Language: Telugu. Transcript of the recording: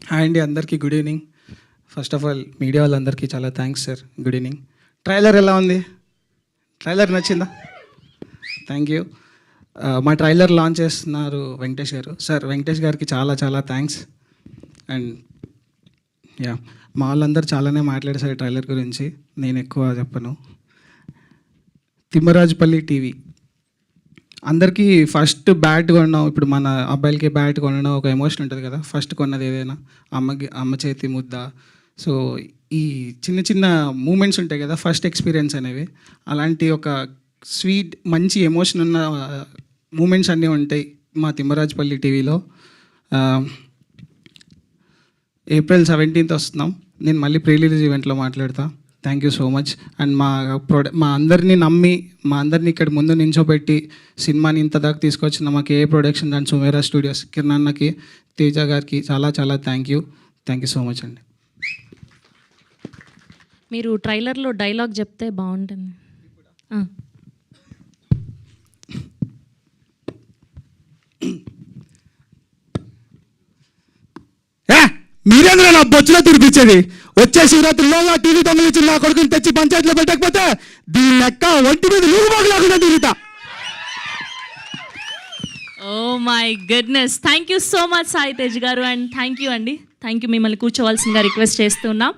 హాయ్ అండి, అందరికీ good evening. First of all media వాళ్ళందరికీ చాలా thanks sir. Good evening. Trailer ఎలా ఉంది? ట్రైలర్ నచ్చిందా? Thank you. మా ట్రైలర్ లాంచ్ చేస్తున్నారు వెంకటేష్ గారు. సార్ వెంకటేష్ గారికి చాలా చాలా థ్యాంక్స్. అండ్ యా, మా వాళ్ళందరూ చాలానే మాట్లాడేశారు ట్రైలర్ గురించి, నేను ఎక్కువ చెప్పను. తిమ్మరాజుపల్లి టీవీ అందరికీ ఫస్ట్ బ్యాట్ కొనడం, ఇప్పుడు మన అబ్బాయిలకి బ్యాట్ కొనడం ఒక ఎమోషన్ ఉంటుంది కదా. ఫస్ట్ కొన్నది ఏదైనా అమ్మ చేతి ముద్ద. సో ఈ చిన్న చిన్న మూమెంట్స్ ఉంటాయి కదా, ఫస్ట్ ఎక్స్పీరియన్స్ అనేవి. అలాంటి ఒక స్వీట్ మంచి ఎమోషన్ ఉన్న మూమెంట్స్ అన్నీ ఉంటాయి మా తిమ్మరాజుపల్లి టీవీలో. April 17th వస్తున్నాం. నేను మళ్ళీ ప్రీ రిలీజ్ ఈవెంట్లో మాట్లాడతా. Thank you so much. And మా అందరినీ నమ్మి, మా అందరినీ ఇక్కడ ముందు నించోబెట్టి సినిమాని ఇంత దాకా తీసుకొచ్చిన మా KA production and Sumera studios, Kiran అన్నకి, తేజ గారికి చాలా చాలా థ్యాంక్ యూ సో మచ్ అండి. మీరు ట్రైలర్లో డైలాగ్ చెప్తే బాగుంటుంది. మీరేంద్ర నా బొచ్చులో తిరిపించేది? వచ్చే శివరాత్రిలోగా టీవీ దొంగలించి నా కొడుకుని తెచ్చి పంచాయతీలో పెట్టకపోతే దీని లెక్క ఒంటి మీద నూరుబాటు లేకుండా తిరుగుతా. Oh my goodness, thank you so much Sai Tej గారు. అండ్ థ్యాంక్ యూ అండి, థ్యాంక్ యూ. మిమ్మల్ని కూర్చోవలసిందిగా రిక్వెస్ట్ చేస్తున్నాం.